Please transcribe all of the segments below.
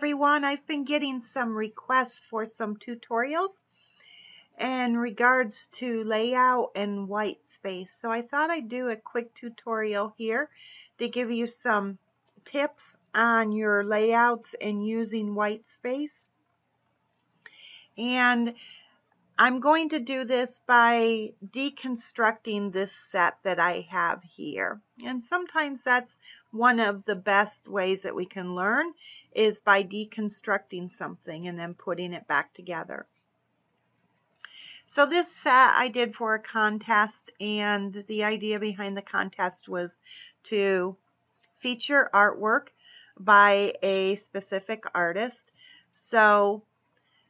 everyone. I've been getting some requests for some tutorials in regards to layout and white space. So I thought I'd do a quick tutorial here to give you some tips on your layouts and using white space. And I'm going to do this by deconstructing this set that I have here. And sometimes that's one of the best ways that we can learn is by deconstructing something and then putting it back together. So this set I did for a contest, and the idea behind the contest was to feature artwork by a specific artist. So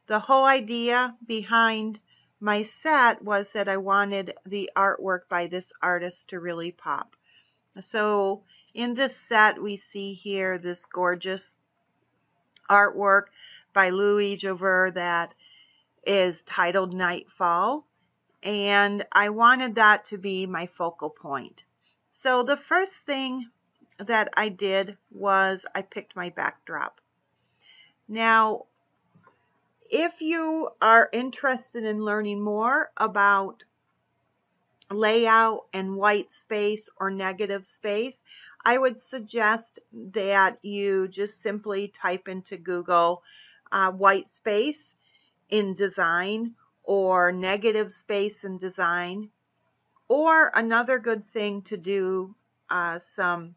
the whole idea behind my set was that I wanted the artwork by this artist to really pop. So in this set we see here this gorgeous artwork by Louis Jouver that is titled Nightfall, and I wanted that to be my focal point. So the first thing that I did was I picked my backdrop. Now, if you are interested in learning more about layout and white space or negative space, I would suggest that you just simply type into Google white space in design or negative space in design. Or another good thing to do some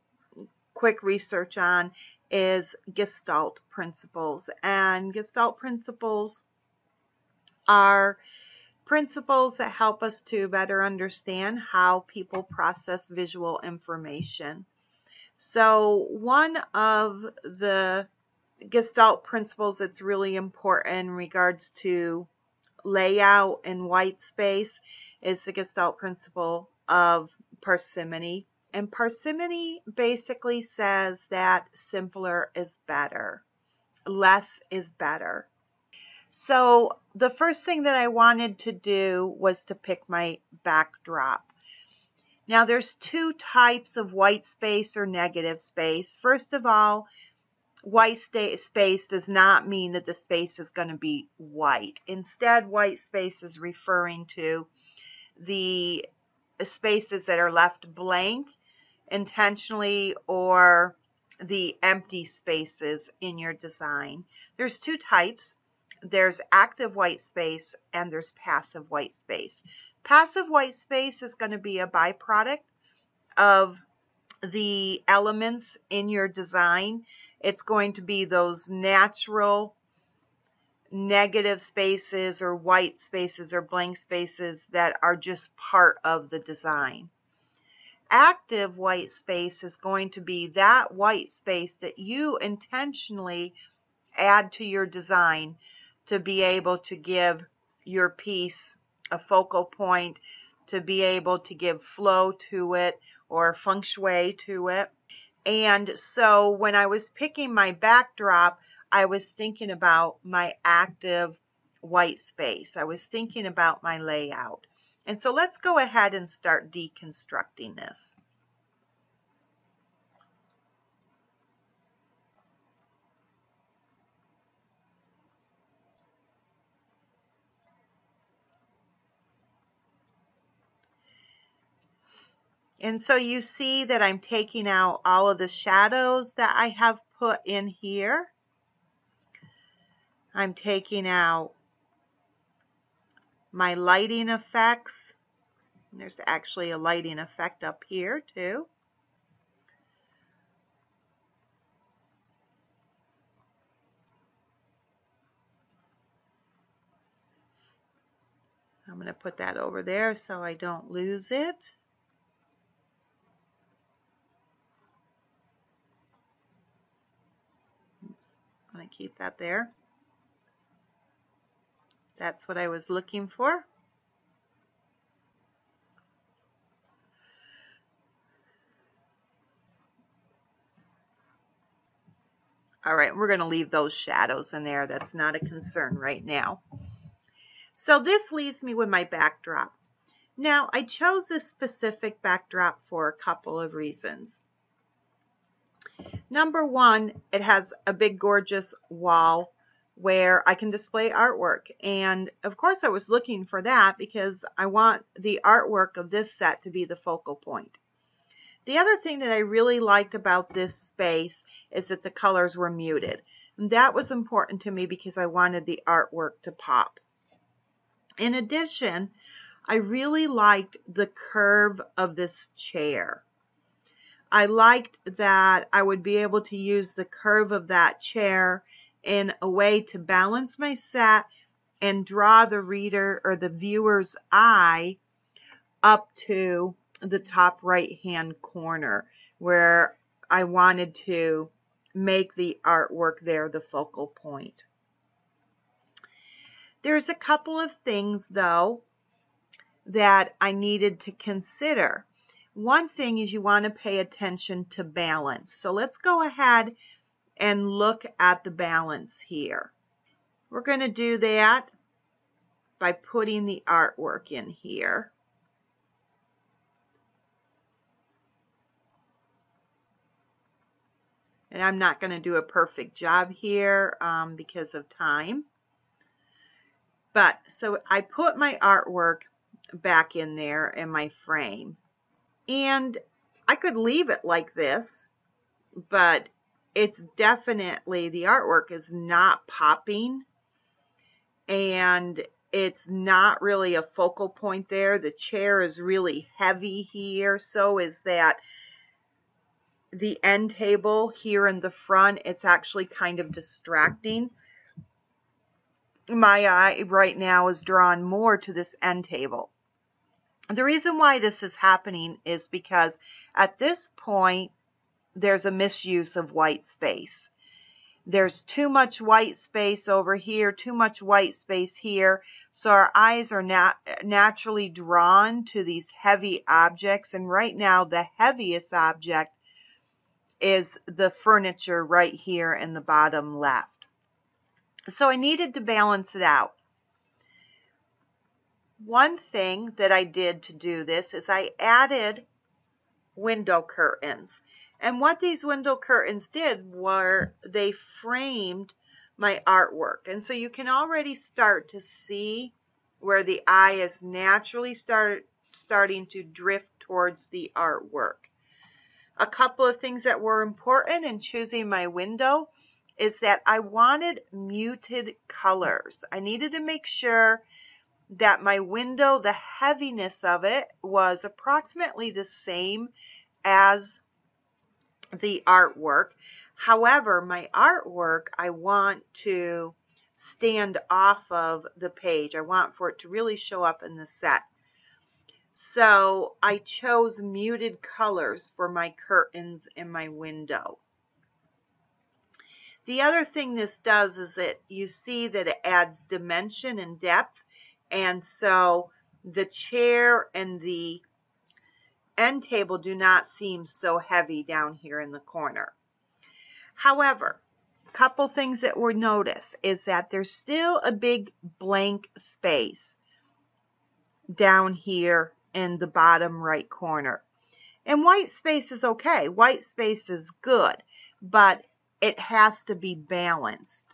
quick research on is Gestalt principles. And Gestalt principles are principles that help us to better understand how people process visual information. So one of the Gestalt principles that's really important in regards to layout and white space is the Gestalt principle of parsimony. And parsimony basically says that simpler is better, less is better. So the first thing that I wanted to do was to pick my backdrop. Now there's two types of white space or negative space. First of all, white space does not mean that the space is going to be white. Instead, white space is referring to the spaces that are left blank intentionally or the empty spaces in your design. There's two types. There's active white space and there's passive white space. Passive white space is going to be a byproduct of the elements in your design. It's going to be those natural negative spaces or white spaces or blank spaces that are just part of the design. Active white space is going to be that white space that you intentionally add to your design to be able to give your piece a focal point, to be able to give flow to it or feng shui to it. And so when I was picking my backdrop, I was thinking about my active white space. I was thinking about my layout. And so let's go ahead and start deconstructing this. And so you see that I'm taking out all of the shadows that I have put in here. I'm taking out my lighting effects. There's actually a lighting effect up here too. I'm going to put that over there so I don't lose it. I'm going to keep that there. That's what I was looking for. All right, we're going to leave those shadows in there. That's not a concern right now. So this leaves me with my backdrop. Now, I chose this specific backdrop for a couple of reasons. Number one, it has a big gorgeous wall where I can display artwork. And of course I was looking for that because I want the artwork of this set to be the focal point. The other thing that I really liked about this space is that the colors were muted. And that was important to me because I wanted the artwork to pop. In addition, I really liked the curve of this chair. I liked that I would be able to use the curve of that chair in a way to balance my set and draw the reader or the viewer's eye up to the top right hand corner where I wanted to make the artwork there the focal point. There's a couple of things though that I needed to consider. One thing is you want to pay attention to balance. So let's go ahead and look at the balance here. We're going to do that by putting the artwork in here. And I'm not going to do a perfect job here because of time. But so I put my artwork back in there in my frame. And I could leave it like this, but it's definitely, the artwork is not popping and it's not really a focal point there. The chair is really heavy here. So is that the end table here in the front. It's actually kind of distracting. My eye right now is drawn more to this end table. The reason why this is happening is because at this point, there's a misuse of white space. There's too much white space over here, too much white space here. So our eyes are naturally drawn to these heavy objects. And right now, the heaviest object is the furniture right here in the bottom left. So I needed to balance it out. One thing that I did to do this is I added window curtains. And what these window curtains did were they framed my artwork. And so you can already start to see where the eye is naturally starting to drift towards the artwork. A couple of things that were important in choosing my window is that I wanted muted colors. I needed to make sure that my window, the heaviness of it was approximately the same as the artwork. However, my artwork, I want to stand off of the page. I want for it to really show up in the set. So I chose muted colors for my curtains and my window. The other thing this does is that you see that it adds dimension and depth. And so the chair and the end table do not seem so heavy down here in the corner. However, a couple things that we'll notice is that there's still a big blank space down here in the bottom right corner. And white space is okay. White space is good, but it has to be balanced.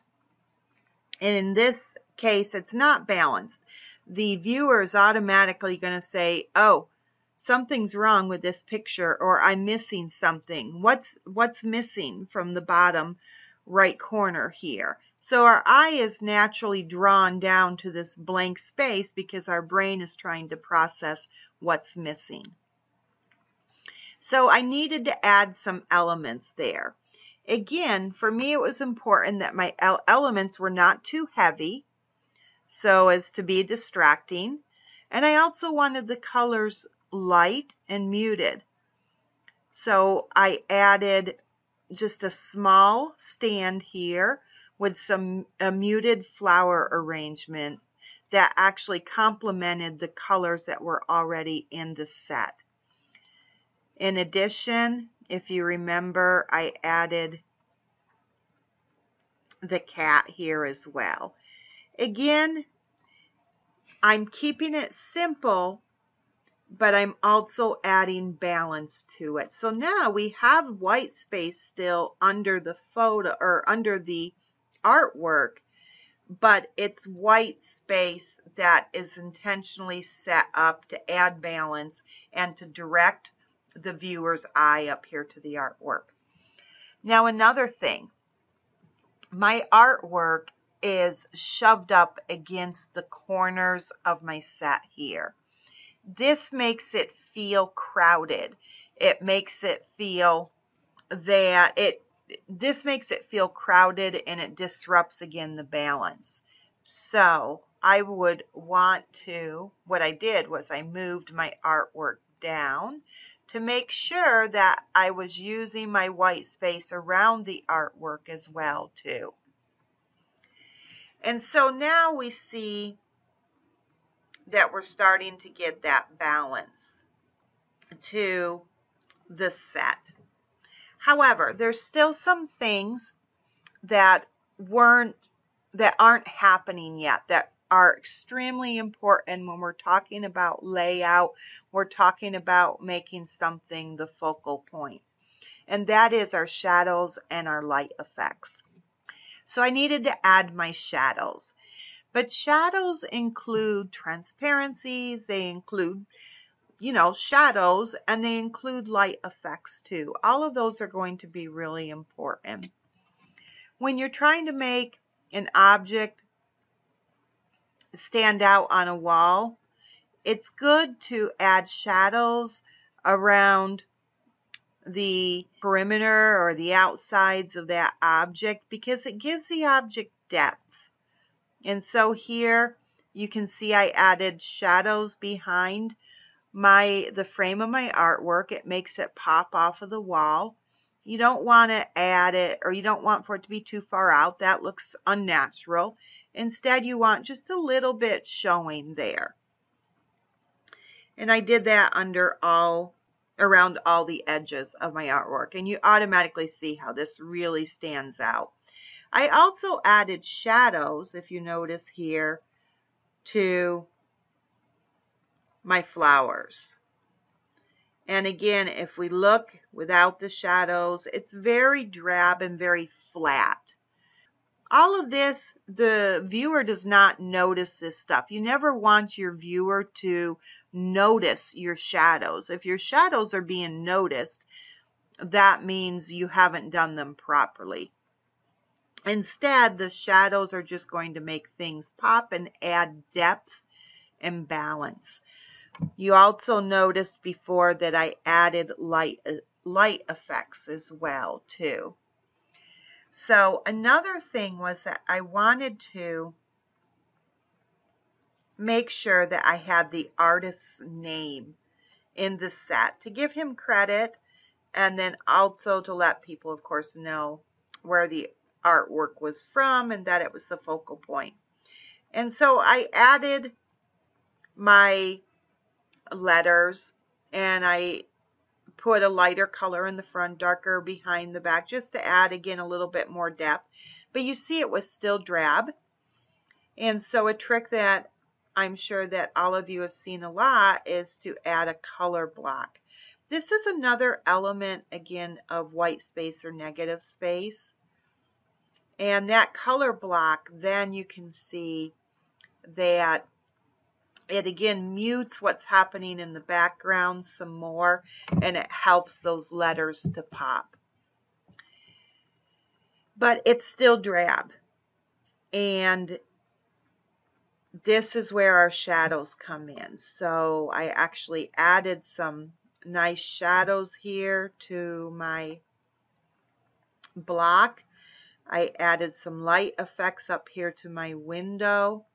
And in this case, it's not balanced. The viewer is automatically going to say, oh, something's wrong with this picture, or I'm missing something. What's missing from the bottom right corner here? So our eye is naturally drawn down to this blank space because our brain is trying to process what's missing. So I needed to add some elements there. Again, for me, it was important that my elements were not too heavy so as to be distracting. And I also wanted the colors light and muted. So I added just a small stand here with a muted flower arrangement that actually complemented the colors that were already in the set. In addition, if you remember, I added the cat here as well. Again, I'm keeping it simple but I'm also adding balance to it. So now we have white space still under the photo or under the artwork, but it's white space that is intentionally set up to add balance and to direct the viewer's eye up here to the artwork. Now another thing, my artwork is shoved up against the corners of my set here. This makes it feel crowded. It makes it feel that this makes it feel crowded, and it disrupts again the balance. So I would want to, what I did was I moved my artwork down to make sure that I was using my white space around the artwork as well too. And so now we see that we're starting to get that balance to the set. However, there's still some things that aren't happening yet that are extremely important when we're talking about layout. We're talking about making something the focal point, and that is our shadows and our light effects. So I needed to add my shadows, but shadows include transparencies, they include shadows, and they include light effects too. All of those are going to be really important. When you're trying to make an object stand out on a wall, it's good to add shadows around the perimeter or the outsides of that object because it gives the object depth. And so here you can see I added shadows behind the frame of my artwork. It makes it pop off of the wall. You don't want to add it, or you don't want for it to be too far out. That looks unnatural. Instead, you want just a little bit showing there. And I did that around all the edges of my artwork, and you automatically see how this really stands out. I also added shadows, if you notice here, to my flowers. And again, if we look without the shadows, it's very drab and very flat. All of this, the viewer does not notice this stuff. You never want your viewer to notice your shadows. If your shadows are being noticed, that means you haven't done them properly. Instead, the shadows are just going to make things pop and add depth and balance. You also noticed before that I added light effects as well too. So another thing was that I wanted to make sure that I had the artist's name in the set to give him credit, and then also to let people, of course, know where the artwork was from and that it was the focal point. And so I added my letters, and I put a lighter color in the front, darker behind the back, just to add again a little bit more depth. But you see it was still drab. And so a trick that I'm sure that all of you have seen a lot is to add a color block. This is another element again of white space or negative space. And that color block, then you can see that it again mutes what's happening in the background some more, and it helps those letters to pop. But it's still drab. And this is where our shadows come in. So I actually added some nice shadows here to my block. I added some light effects up here to my window.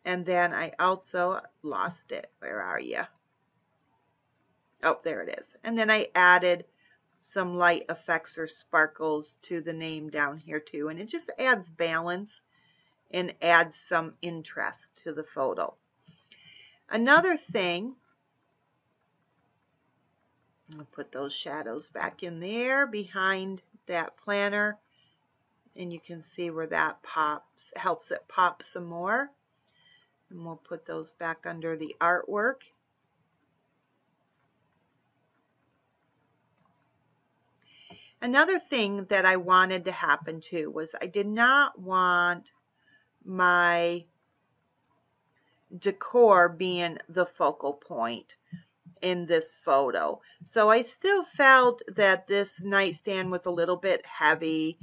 And then I also lost it. Where are you? Oh, there it is. And then I added some light effects or sparkles to the name down here too. And it just adds balance and adds some interest to the photo. Another thing, I'll put those shadows back in there behind that planner. And you can see where that pops, helps it pop some more. And we'll put those back under the artwork. Another thing that I wanted to happen too was I did not want my decor being the focal point in this photo. So I still felt that this nightstand was a little bit heavy.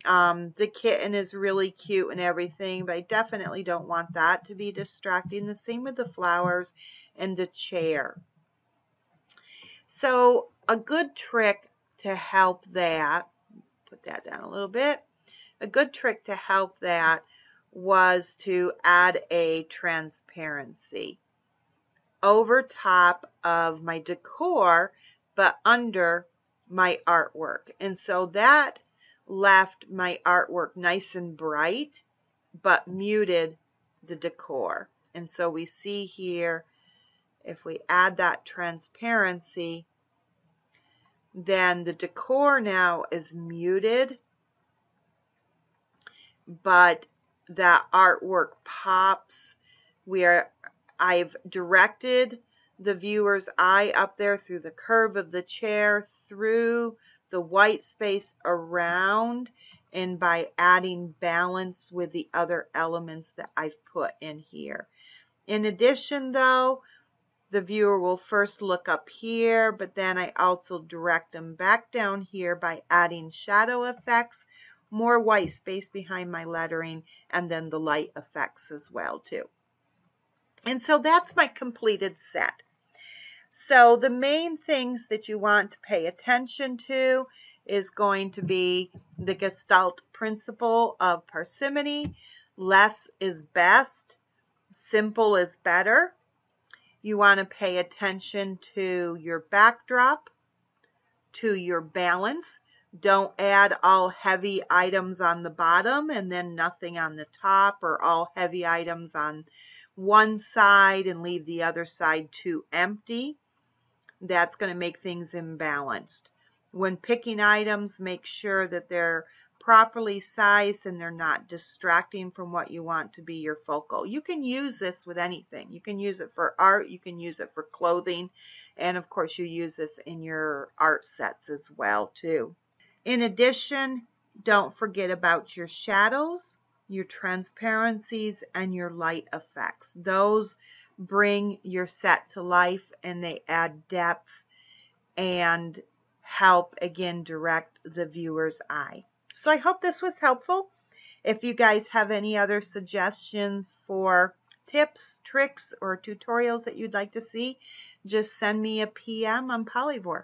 The kitten is really cute and everything, but I definitely don't want that to be distracting. The same with the flowers and the chair. So a good trick to help that, put that down a little bit, a good trick to help that was to add a transparency over top of my decor, but under my artwork. And so that left my artwork nice and bright, but muted the decor. And so we see here, if we add that transparency, then the decor now is muted, but that artwork pops. I've directed the viewer's eye up there through the curve of the chair, through the white space around, and by adding balance with the other elements that I've put in here. In addition, though, the viewer will first look up here, but then I also direct them back down here by adding shadow effects, more white space behind my lettering, and then the light effects as well too. And so that's my completed set. So the main things that you want to pay attention to is going to be the Gestalt principle of parsimony. Less is best. Simple is better. You want to pay attention to your backdrop, to your balance. Don't add all heavy items on the bottom and then nothing on the top, or all heavy items on one side and leave the other side too empty. That's going to make things imbalanced. When picking items, make sure that they're properly sized and they're not distracting from what you want to be your focal. You can use this with anything. You can use it for art, you can use it for clothing, and of course you use this in your art sets as well too. In addition, don't forget about your shadows, your transparencies, and your light effects. Those bring your set to life and they add depth and help again direct the viewer's eye. So I hope this was helpful. If you guys have any other suggestions for tips, tricks, or tutorials that you'd like to see, just send me a PM on Polyvore.